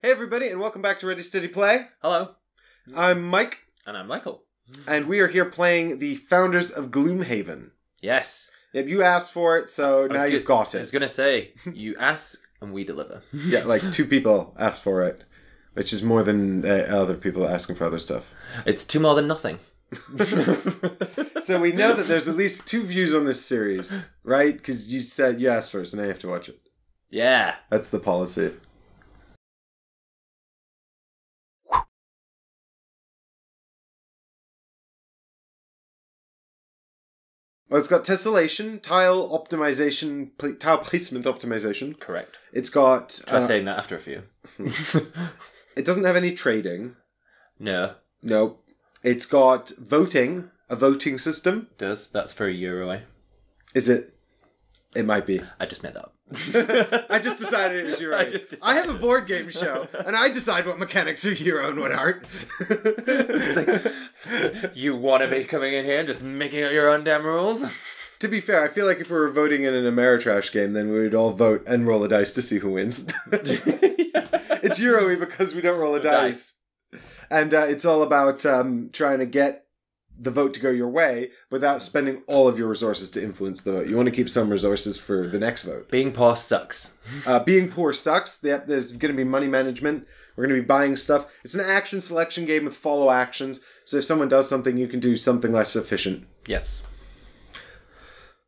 Hey everybody, and welcome back to Ready Steady Play. Hello. I'm Mike. And I'm Michael. And we are here playing the founders of Gloomhaven. Yes. Yep, you asked for it, so now you've got I was it. going to say, you ask and we deliver. Yeah, like 2 people asked for it, which is more than other people asking for other stuff. It's 2 more than nothing. So we know that there's at least 2 views on this series, right? Because you said you asked first, and now you have to watch it. Yeah. That's the policy. Well, it's got tessellation, tile optimization, tile placement optimization. Correct. It's got... Try saying that after a few. It doesn't have any trading. No. Nope. It's got voting, a voting system. It does. That's for a Euro. Is it? It might be. I just made that up. I just decided it was Euro. I have a board game show, and I decide what mechanics are Euro and what aren't. It's like, you want to be coming in here and just making up your own damn rules? To be fair, I feel like if we were voting in an Ameritrash game, then we would all vote and roll a dice to see who wins. It's Euro because we don't roll a dice. And it's all about trying to get the vote to go your way without spending all of your resources to influence the vote. You want to keep some resources for the next vote. Being poor sucks. Being poor sucks. There's going to be money management. We're going to be buying stuff. It's an action selection game with follow actions. So if someone does something, you can do something less efficient. Yes.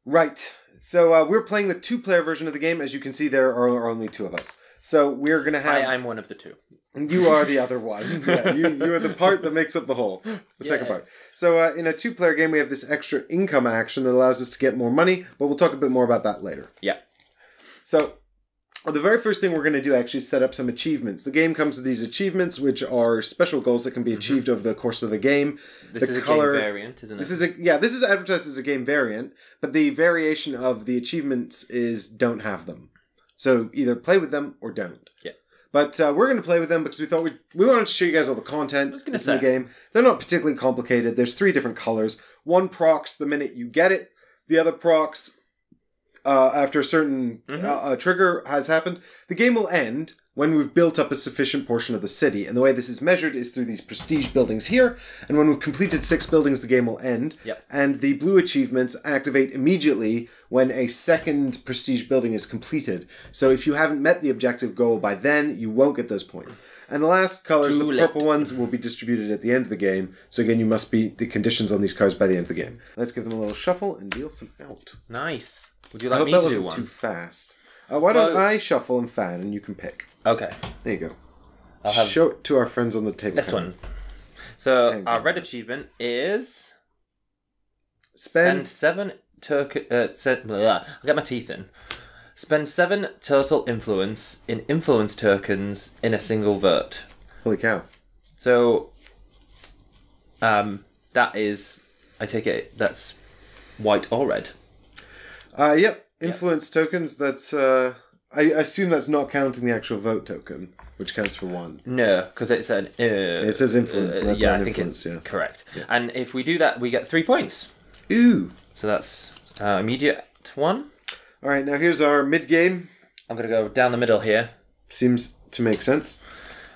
Right. So we're playing the 2-player version of the game. As you can see, there are only 2 of us. So we're going to have... I'm one of the 2. You are the other one. Yeah, you are the part that makes up the whole. The second part. So in a 2-player game, we have this extra income action that allows us to get more money, but we'll talk a bit more about that later. Yeah. So the very first thing we're going to do actually is set up some achievements. The game comes with these achievements, which are special goals that can be achieved over the course of the game. This is a game variant, isn't it? This is advertised as a game variant, but the variation of the achievements is don't have them. So either play with them or don't. Yeah. But we're going to play with them because we thought we wanted to show you guys all the content in the game. They're not particularly complicated. There's 3 different colors. One procs the minute you get it. The other procs after a certain trigger has happened. The game will end when we've built up a sufficient portion of the city. And the way this is measured is through these prestige buildings here. And when we've completed 6 buildings, the game will end. Yep. And the blue achievements activate immediately when a second prestige building is completed. So if you haven't met the objective goal by then, you won't get those points. And the last colors, the purple ones, will be distributed at the end of the game. So again, you must beat the conditions on these cards by the end of the game. Let's give them a little shuffle and deal some out. Nice. Would you like me to do one? I hope that wasn't too fast. Why don't I shuffle and fan and you can pick? Okay. There you go. I'll have show it to our friends on the table. this one. So our red achievement is spend 7 I'll get my teeth in. Spend 7 total influence in influence tokens in a single vote. Holy cow. So that is, I take it that's white or red. Yep. Influence tokens, that's... I assume that's not counting the actual vote token, which counts for 1. No, because it's an... it says influence, and that's not I think influence, it's correct. Yeah. And if we do that, we get 3 points. Ooh. So that's immediate 1. All right, now here's our mid-game. I'm going to go down the middle here. Seems to make sense.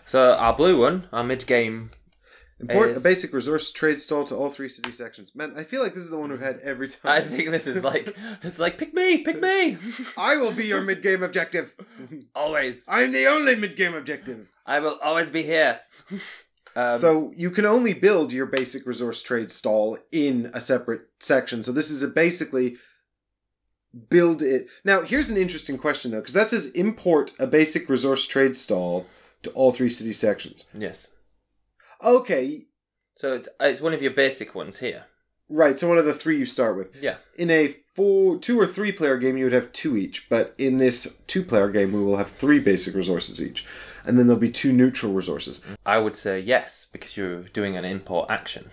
So our blue one, our mid-game... Import a basic resource trade stall to all 3 city sections. Man, I feel like this is the one we've had every time. I think this is like, it's like, pick me, pick me. I will be your mid-game objective. Always. I'm the only mid-game objective. I will always be here. So you can only build your basic resource trade stall in a separate section. So this is basically build it. Now, here's an interesting question, though, because that says import a basic resource trade stall to all 3 city sections. Yes. Okay. So it's one of your basic ones here. Right, so one of the 3 you start with. Yeah. In a 2 or 3 player game, you would have 2 each, but in this 2-player game, we will have 3 basic resources each. And then there'll be 2 neutral resources. I would say yes, because you're doing an import action.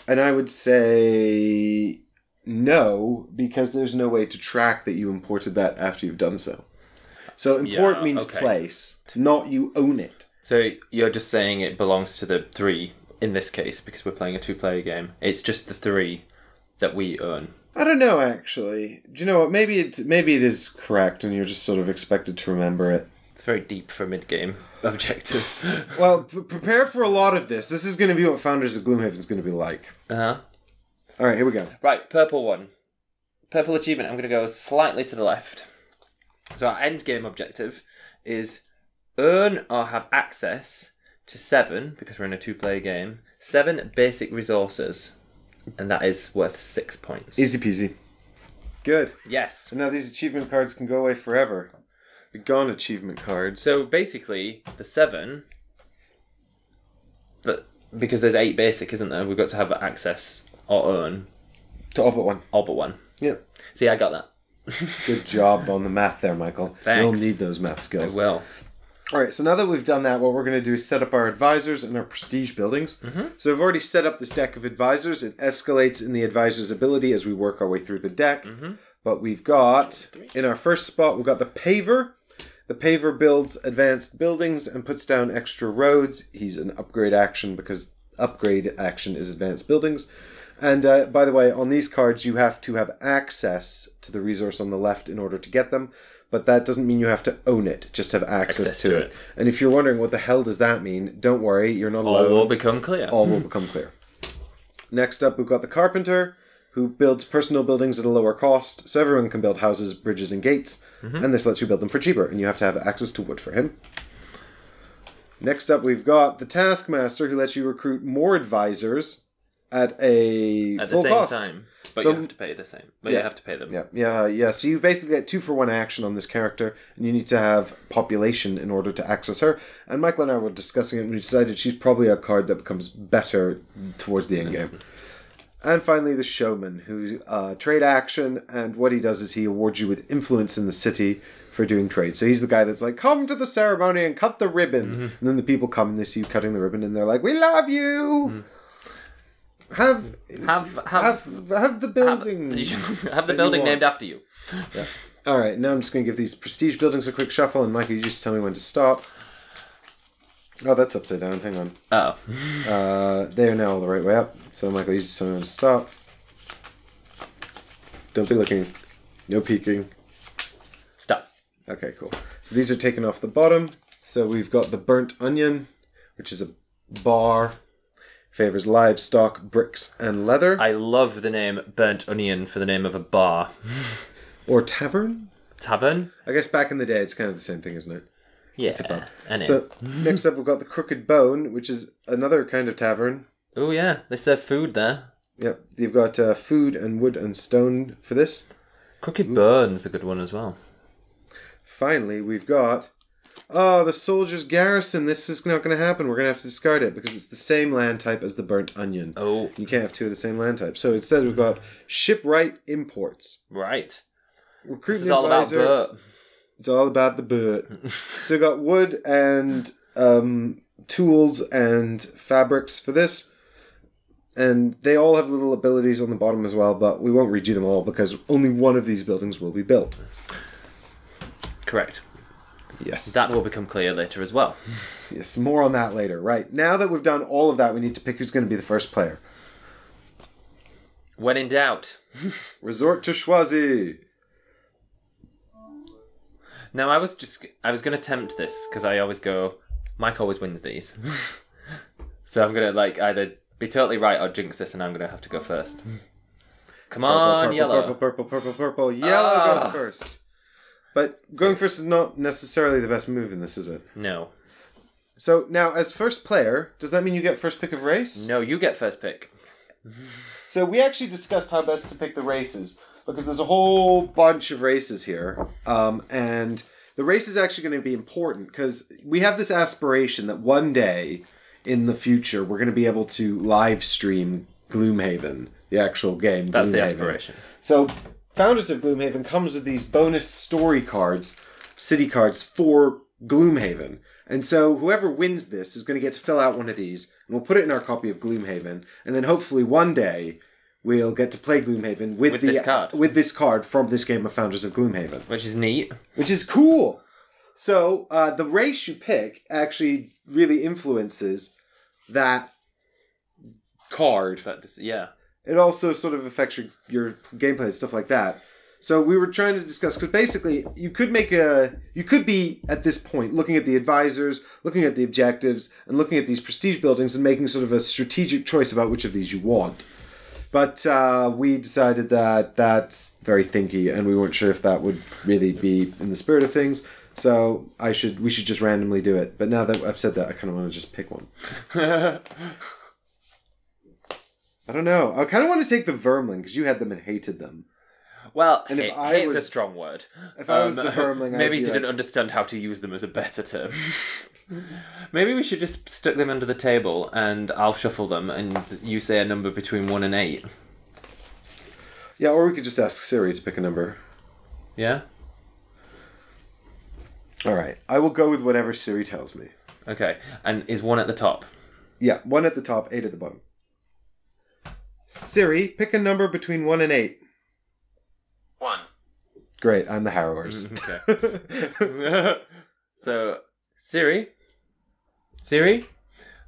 And I would say no, because there's no way to track that you imported that after you've done so. So import means place, not you own it. So you're just saying it belongs to the 3 in this case, because we're playing a 2-player game. It's just the 3 that we own. I don't know, actually. Do you know what? Maybe it is correct, and you're just sort of expected to remember it. very deep for a mid-game objective. Well, prepare for a lot of this. This is going to be what Founders of Gloomhaven is going to be like. Uh-huh. All right, here we go. Right, purple one. Purple achievement, I'm going to go slightly to the left. So our end game objective is earn or have access to 7, because we're in a 2-player game, 7 basic resources. And that is worth 6 points. Easy peasy. Good. Yes. So now these achievement cards can go away forever. Be gone achievement cards. So basically, the 7... because there's 8 basic, isn't there? We've got to have access or earn. To all but one. All but one. Yeah. See, I got that. Good job on the math there, Michael. Thanks. You'll need those math skills. I will. All right, so now that we've done that, what we're going to do is set up our advisors and our prestige buildings. Mm-hmm. So I've already set up this deck of advisors. It escalates in the advisor's ability as we work our way through the deck. Mm-hmm. But we've got, in our first spot, we've got the paver. The paver builds advanced buildings and puts down extra roads. He's an upgrade action because upgrade action is advanced buildings. And by the way, on these cards, you have to have access to the resource on the left in order to get them. But that doesn't mean you have to own it, just have access to it. And if you're wondering what the hell does that mean, don't worry, you're not alone. All will become clear. All will become clear. Next up, we've got the carpenter, who builds personal buildings at a lower cost, so everyone can build houses, bridges, and gates. Mm-hmm. And this lets you build them for cheaper, and you have to have access to wood for him. Next up, we've got the taskmaster, who lets you recruit more advisors at full cost. At the same time. But you have to pay the same. But you have to pay them. Yeah. So you basically get 2-for-1 action on this character, and you need to have population in order to access her. And Michael and I were discussing it, and we decided she's probably a card that becomes better towards the end game. And finally, the showman, who trade action, and what he does is he awards you with influence in the city for doing trade. So he's the guy that's like, come to the ceremony and cut the ribbon. Mm-hmm. And then the people come and they see you cutting the ribbon, and they're like, we love you! Mm-hmm. Have the building. Have the building named after you. Yeah. All right, now I'm just going to give these prestige buildings a quick shuffle, and Michael, you just tell me when to stop. Oh, that's upside down. Hang on. Oh. They are now all the right way up. So, Michael, you just tell me when to stop. Don't be looking. No peeking. Stop. Okay, cool. So these are taken off the bottom. So we've got the burnt onion, which is a bar. Favors livestock, bricks, and leather. I love the name Burnt Onion for the name of a bar. Or tavern? Tavern? I guess back in the day it's kind of the same thing, isn't it? Yeah. It's a pub. So next up we've got the Crooked Bone, which is another kind of tavern. Oh yeah, they serve food there. Yep, you've got food and wood and stone for this. Crooked Bone's a good one as well. Finally, we've got... Oh, the Soldier's Garrison. This is not going to happen. We're going to have to discard it because it's the same land type as the Burnt Onion. Oh. You can't have 2 of the same land type. So instead we've got Shipwright Imports. Right. Recruitment this is all advisor. about Bert. It's all about the Bert. So we've got wood and tools and fabrics for this. And they all have little abilities on the bottom as well, but we won't read you them all because only one of these buildings will be built. Correct. Yes. That will become clear later as well. Yes, more on that later. Right, now that we've done all of that, we need to pick who's going to be the first player. When in doubt. Resort to Schwazi. Now, I was going to tempt this, because I always go, Mike always wins these. So I'm going to either be totally right or jinx this, and I'm going to have to go first. Come on, purple, yellow. Purple. Yellow goes first. But going first is not necessarily the best move in this, is it? No. So now, as first player, does that mean you get first pick of race? No, you get first pick. So we actually discussed how best to pick the races, because there's a whole bunch of races here. And the race is actually going to be important, because we have this aspiration that one day in the future, we're going to be able to live stream Gloomhaven, the actual game. That's the aspiration. So... Founders of Gloomhaven comes with these bonus story cards, city cards for Gloomhaven. And so whoever wins this is going to get to fill out one of these, and we'll put it in our copy of Gloomhaven. And then hopefully one day we'll get to play Gloomhaven with this card from this game of Founders of Gloomhaven. Which is neat. Which is cool. So the race you pick actually really influences that card. Yeah. It also sort of affects your gameplay and stuff like that. So we were trying to discuss, because basically you could be at this point looking at the advisors, looking at the objectives, and looking at these prestige buildings and making sort of a strategic choice about which of these you want. But we decided that that's very thinky, and we weren't sure if that would really be in the spirit of things. So we should just randomly do it. But now that I've said that, I kind of want to just pick one. I don't know. I kind of want to take the Vermling, because you had them and hated them. Well, and hate's a strong word. If I was the Vermling, maybe didn't understand how to use them as a better term. Maybe we should just stick them under the table and I'll shuffle them and you say a number between 1 and 8. Yeah, or we could just ask Siri to pick a number. Yeah? Alright, I will go with whatever Siri tells me. Okay, and is 1 at the top? Yeah, 1 at the top, 8 at the bottom. Siri, pick a number between 1 and 8. 1. Great, I'm the Harrowers. Okay. So, Siri,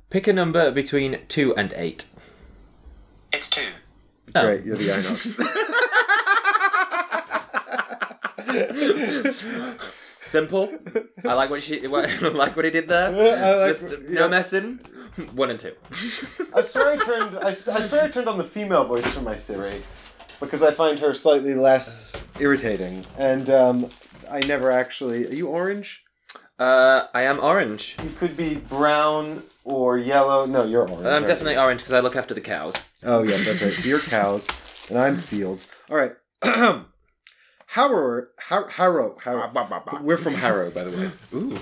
pick a number between 2 and 8. It's 2. Great, you're the Inox. Simple. I like what he did there. No messing. 1 and 2. I swear I turned on the female voice for my Siri because I find her slightly less irritating, and I never actually. Are you orange? I am orange. You could be brown or yellow. No, you're orange. I'm definitely orange because I look after the cows. Oh yeah, that's right. So you're cows, and I'm fields. All right. Harrow. We're from Harrow, by the way. Ooh.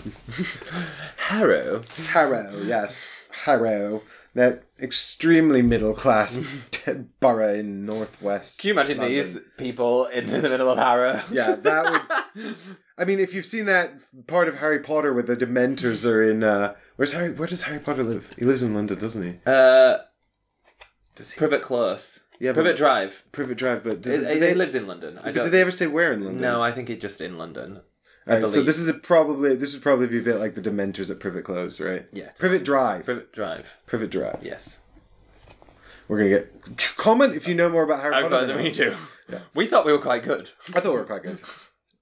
Harrow? Harrow, yes. Harrow. That extremely middle-class borough in northwest Can you imagine London. these people in the middle of Harrow? Yeah, that would... I mean, if you've seen that part of Harry Potter where the Dementors are in... Where does Harry Potter live? He lives in London, doesn't he? Does he? Privet Close. Yeah, Privet Drive. Privet Drive, but... He lives in London. Did they ever say where in London? No, I think it's just in London. Alright, so this would probably be a bit like the Dementors at Privet Close, right? Yeah. Privet Drive. Privet Drive. Privet Drive. Yes. We're going to get... Comment if you know more about Harry Potter. Me too. Yeah. We thought we were quite good. I thought we were quite good.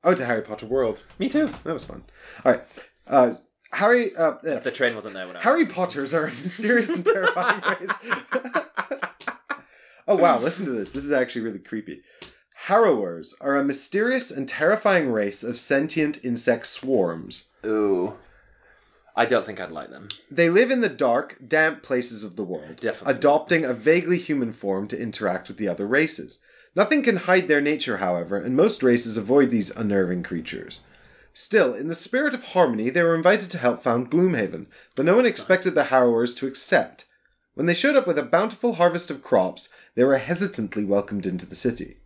I went to Harry Potter World. Me too. That was fun. Alright. The train wasn't there when Harry Potters are a mysterious and terrifying race. Oh wow, listen to this. This is actually really creepy. Harrowers are a mysterious and terrifying race of sentient insect swarms. Ooh. I don't think I'd like them. They live in the dark, damp places of the world, Definitely. adopting a vaguely human form to interact with the other races. Nothing can hide their nature, however, and most races avoid these unnerving creatures. Still, in the spirit of harmony, they were invited to help found Gloomhaven, though no one expected the Harrowers to accept. When they showed up with a bountiful harvest of crops, they were hesitantly welcomed into the city.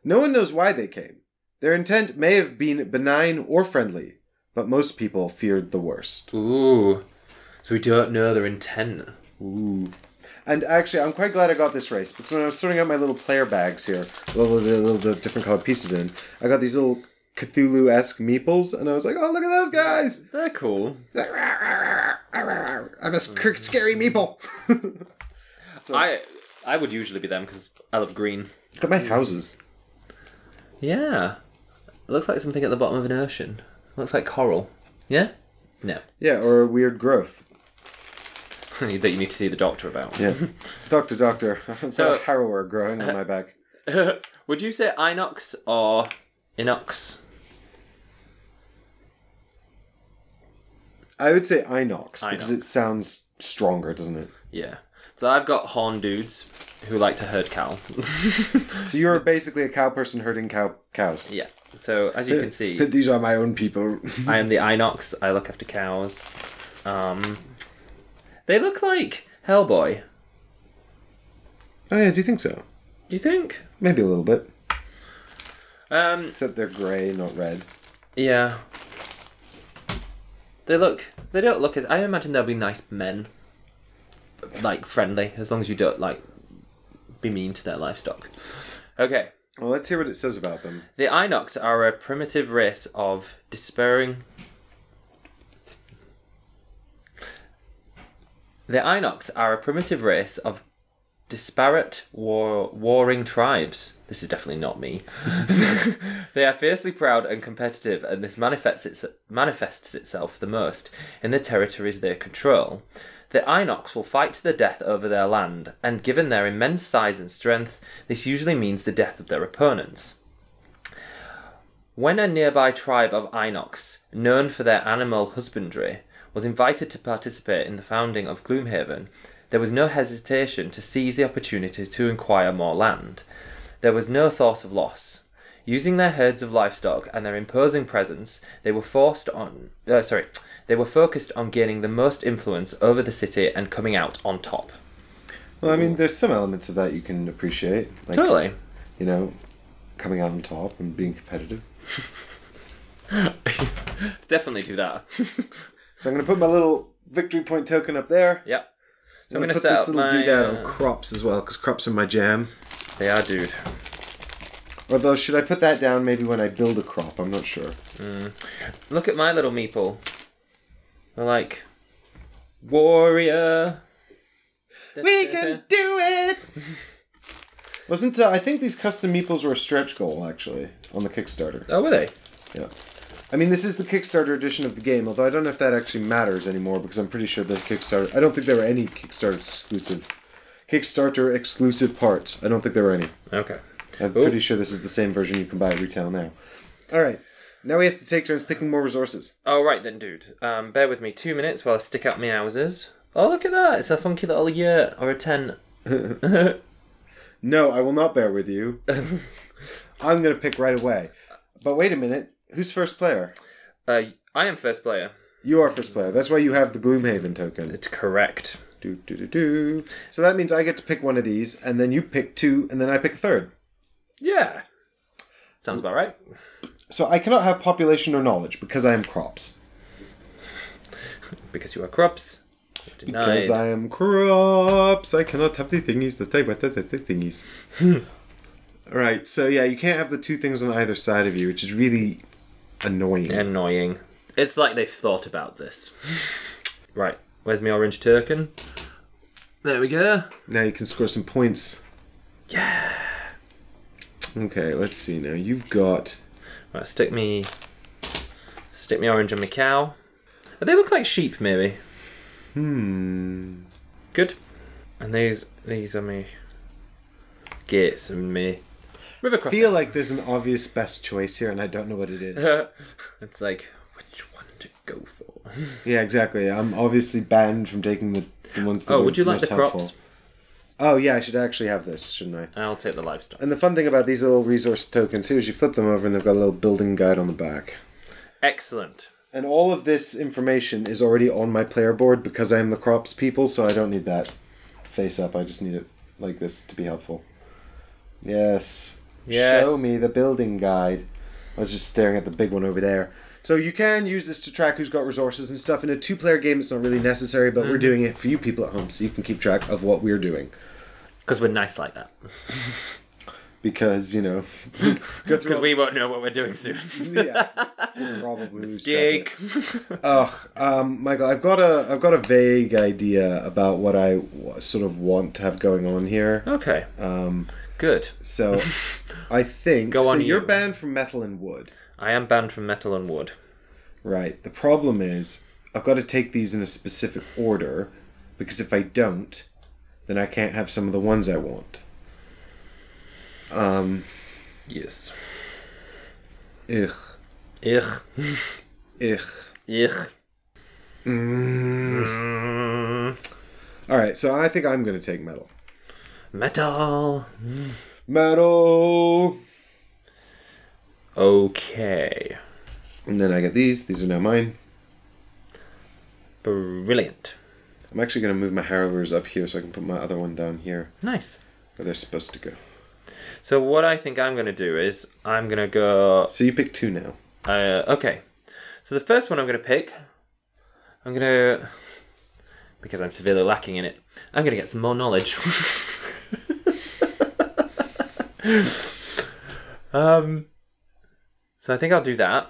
No one knows why they came. Their intent may have been benign or friendly, but most people feared the worst. Ooh. So we don't know their intent. Ooh. And actually, I'm quite glad I got this race, because when I was sorting out my little player bags here, the different colored pieces in, I got these little Cthulhu-esque meeples, and I was like, oh, look at those guys! They're cool. I'm a scary meeple! So, I would usually be them, because I love green. Look at my houses. Yeah. It looks like something at the bottom of an ocean. It looks like coral. Yeah? No. Yeah, or a weird growth. That you need to see the doctor about. Yeah. Doctor. I've got a harrower growing on my back. Would you say Inox or Inox? I would say Inox, because it sounds stronger, doesn't it? Yeah. So I've got horn dudes who like to herd cow. So you're basically a cow person herding cows. Yeah. So as you can see, these are my own people. I am the Inox. I look after cows. They look like Hellboy. Oh yeah, do you think so? Do you think? Maybe a little bit. Except they're grey, not red. Yeah. They don't look as... I imagine they'll be nice men. Like, friendly, as long as you don't, like, be mean to their livestock. Okay. Well, let's hear what it says about them. The Inox are a primitive race of despairing... The Inox are a primitive race of disparate warring tribes. This is definitely not me. They are fiercely proud and competitive, and this manifests itself the most in the territories they control. The Inox will fight to the death over their land, and given their immense size and strength, this usually means the death of their opponents. When a nearby tribe of Inox, known for their animal husbandry, was invited to participate in the founding of Gloomhaven, there was no hesitation to seize the opportunity to acquire more land. There was no thought of loss. Using their herds of livestock and their imposing presence, they were focused on gaining the most influence over the city and coming out on top. Well, I mean, there's some elements of that you can appreciate. Like, totally. You know, coming out on top and being competitive. Definitely do that. So I'm going to put my little victory point token up there. Yep. I'm going to put this little doodad on crops as well, because crops are my jam. They are, dude. Although, should I put that down maybe when I build a crop? I'm not sure. Look at my little meeple. They're like, warrior. We can do it! Wasn't I think these custom meeples were a stretch goal, actually, on the Kickstarter. Oh, were they? Yeah. I mean, this is the Kickstarter edition of the game, although I don't know if that actually matters anymore, because I'm pretty sure the Kickstarter... I don't think there were any Kickstarter exclusive parts. I don't think there were any. Okay. I'm pretty sure this is the same version you can buy at retail now. Alright. Now we have to take turns picking more resources. All right then, dude. Bear with me 2 minutes while I stick out my houses. Oh, look at that. It's a funky little yurt or a tent. No, I will not bear with you. I'm going to pick right away. But wait a minute. Who's first player? I am first player. You are first player. That's why you have the Gloomhaven token. It's correct. So that means I get to pick one of these, and then you pick two, and then I pick a third. Yeah. Sounds about right. So I cannot have population or knowledge because I am crops. Because you are crops. Denied. Because I am crops. I cannot have the thingies that I want the thingies. Right, so yeah, you can't have the two things on either side of you, which is really annoying. Annoying. It's like they've thought about this. Right, where's my orange token? There we go. Now you can score some points. Yeah. Okay, let's see now. You've got... Right, stick me orange on my cow. They look like sheep, maybe. Good. And these are me gates and me river crossings. I feel like there's an obvious best choice here, and I don't know what it is. It's like, which one to go for? Yeah, exactly. I'm obviously banned from taking the ones that are would you like most the helpful. crops? Oh, yeah, I should actually have this, shouldn't I? I'll take the livestock. And the fun thing about these little resource tokens here is you flip them over and they've got a little building guide on the back. Excellent. And all of this information is already on my player board because I'm the crops people, so I don't need that face up. I just need it like this to be helpful. Yes. Show me the building guide. I was just staring at the big one over there. So you can use this to track who's got resources and stuff. In a two-player game, it's not really necessary, but we're doing it for you people at home, so you can keep track of what we're doing. Because we're nice like that. Because, you know... Because we won't know what we're doing soon. Yeah. We'll probably lose Mistake. Michael, I've got a vague idea about what I sort of want to have going on here. Okay. Good. So, I think... Go on, you're banned from metal and wood. I am banned from metal and wood. Right. The problem is, I've got to take these in a specific order, because if I don't, then I can't have some of the ones I want. Yes. Ugh. Ugh. Ugh. Alright, so I think I'm going to take metal. Metal. Metal! Okay. And then I get these. These are now mine. Brilliant. I'm actually going to move my harrowers up here so I can put my other one down here. Nice. Where they're supposed to go. So what I think I'm going to do is I'm going to go... So you pick two now. Okay. So the first one I'm going to pick, I'm going to... Because I'm severely lacking in it, I'm going to get some more knowledge. So I think I'll do that.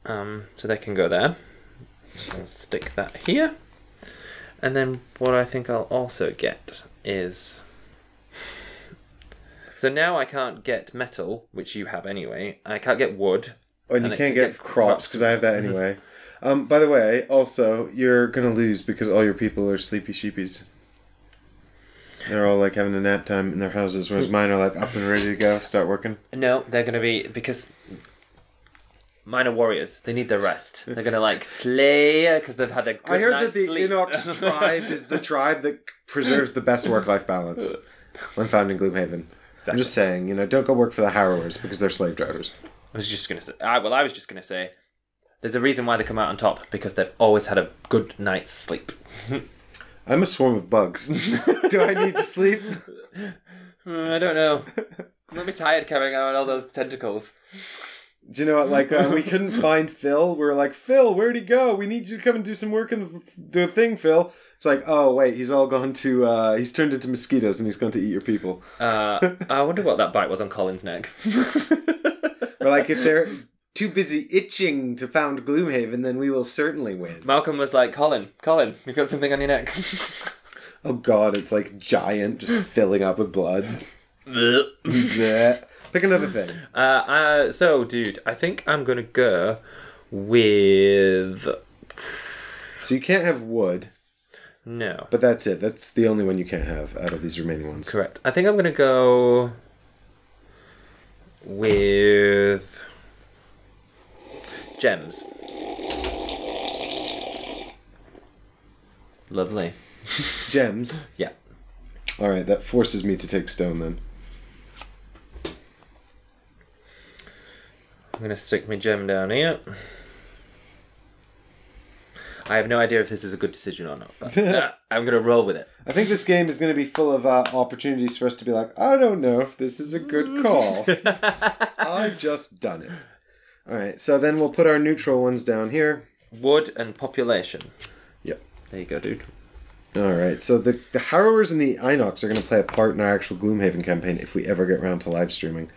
So they can go there. So I'll stick that here. And then what I think I'll also get is So now I can't get metal, which you have anyway. I can't get wood. Oh, and you can't get crops, because I have that anyway. By the way, also, you're going to lose because all your people are sleepy sheepies. They're all like having a nap time in their houses, whereas mine are like up and ready to go, start working. No, they're going to be, because mine are warriors. They need their rest. They're going to like slay because they've had a good I heard night's that the sleep. Inox tribe is the tribe that preserves the best work-life balance when found in Gloomhaven. Exactly. I'm just saying, don't go work for the Harrowers because they're slave drivers. I was just going to say, I was just going to say, there's a reason why they come out on top, because they've always had a good night's sleep. I'm a swarm of bugs. Do I need to sleep? I don't know. I'm going to be tired carrying out all those tentacles. Do you know what, like, we couldn't find Phil. We were like, Phil, where'd he go? We need you to come and do some work in the thing, Phil. It's like, oh, wait, he's all gone to, he's turned into mosquitoes and he's going to eat your people. I wonder what that bite was on Colin's neck. Or like, if they're too busy itching to found Gloomhaven, then we will certainly win. Malcolm was like, Colin, you've got something on your neck. Oh god, it's like giant, just filling up with blood. Pick another thing. So, dude, I think I'm going to go with... So you can't have wood. No. But that's it. That's the only one you can't have out of these remaining ones. Correct. I think I'm going to go with gems. Lovely. Gems? Yeah. Alright, that forces me to take stone then. I'm going to stick my gem down here. I have no idea if this is a good decision or not, but I'm going to roll with it. I think this game is going to be full of opportunities for us to be like, I don't know if this is a good call. I've just done it. Alright, so then we'll put our neutral ones down here. Wood and population. Yep. There you go, dude. Alright, so the Harrowers and the Inox are going to play a part in our actual Gloomhaven campaign if we ever get around to live streaming.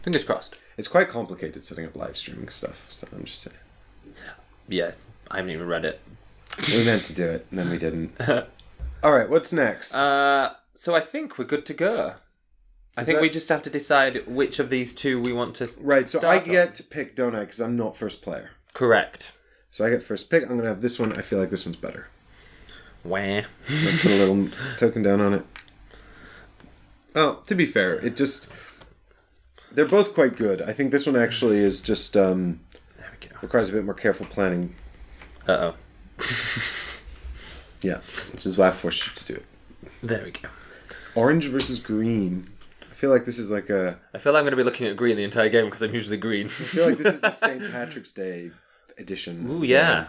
Fingers crossed. It's quite complicated setting up live streaming stuff, so I'm just saying. Yeah, I haven't even read it. We meant to do it, and then we didn't. Alright, what's next? So I think we're good to go. I think we just have to decide which of these two we want to Right, so I get to pick, don't I? Because I'm not first player. Correct. So I get first pick. I'm going to have this one. I feel like this one's better. Wah. I'll put a little token down on it. Oh, to be fair, it just... They're both quite good. I think this one actually is just... there we go. Requires a bit more careful planning. Uh-oh. Yeah, which is why I forced you to do it. There we go. Orange versus green. I feel like this is like a... I feel like I'm going to be looking at green the entire game because I'm usually green. I feel like this is a St. Patrick's Day edition. Ooh, yeah.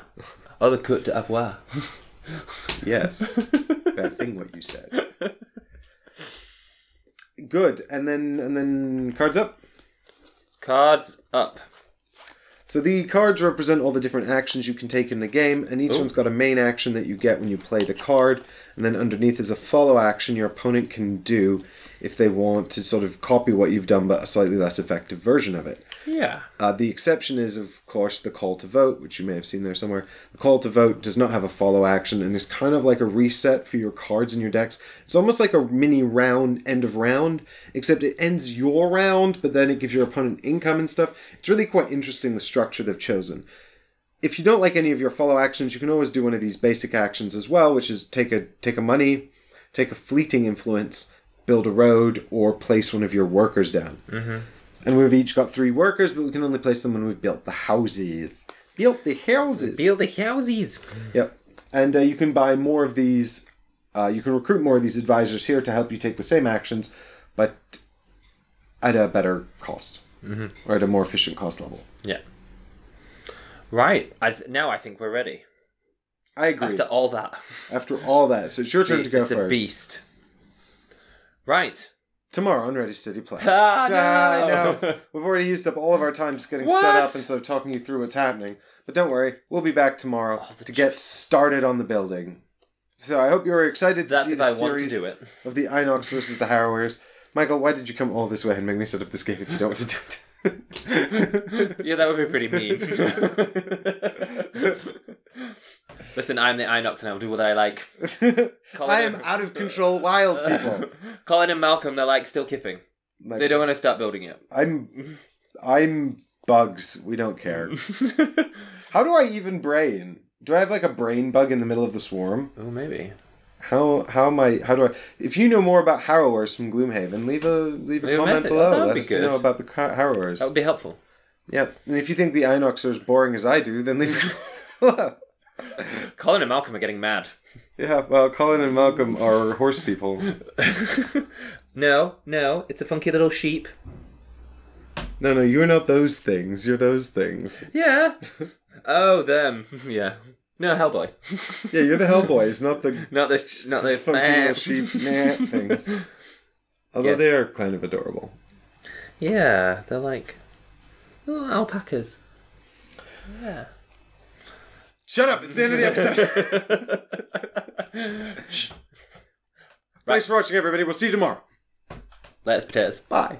Oh, the Côte d'Ivoire. Yes. Bad thing what you said. Good. And then cards up. Cards up. So the cards represent all the different actions you can take in the game, and each one's got a main action that you get when you play the card, and then underneath is a follow action your opponent can do if they want to sort of copy what you've done but a slightly less effective version of it. Yeah. The exception is, of course, the call to vote, which you may have seen there somewhere. The call to vote does not have a follow action and is kind of like a reset for your cards in your decks. It's almost like a mini round, end of round, except it ends your round, but then it gives your opponent income and stuff. It's really quite interesting, the structure they've chosen. If you don't like any of your follow actions, you can always do one of these basic actions as well, which is take a money, take a fleeting influence, build a road, or place one of your workers down. Mm-hmm. And we've each got 3 workers, but we can only place them when we've built the houses. Built the houses. Build the houses. Yep. And you can buy more of these. You can recruit more of these advisors here to help you take the same actions, but at a better cost. Mm-hmm. Or at a more efficient cost level. Yeah. Right. Now I think we're ready. I agree. After all that. So it's your turn to go first. It's a beast. Right. Tomorrow on Ready Steady Play. No. I know. We've already used up all of our time just getting set up and so talking you through what's happening. But don't worry, we'll be back tomorrow to get started on the building. So I hope you're excited to see the series of the Inox versus the Harrowers. Michael, why did you come all this way and make me set up this game if you don't want to do it? Yeah, that would be pretty mean. Listen, I'm the Inox and I'll do what I like. I am out of control wild people. Colin and Malcolm, they're like still kipping. Like, they don't want to start building it. I'm bugs. We don't care. How do I even brain? Do I have like a brain bug in the middle of the swarm? Oh, maybe. How do I? If you know more about Harrowers from Gloomhaven, leave a comment below. Let us know about the Harrowers. That would be helpful. Yep. And if you think the Inox are as boring as I do, then leave below. Colin and Malcolm are getting mad. Yeah, well, Colin and Malcolm are horse people. No, it's a funky little sheep. No, you're not those things. You're those things. Yeah. Oh, them. Yeah. No, Hellboy. Yeah, you're the Hellboys, not the funky little sheep things. Although they are kind of adorable. Yeah, they're like little alpacas. Yeah. Shut up! It's the end of the episode. Shh. Thanks for watching, everybody. We'll see you tomorrow. Let's potatoes. Bye.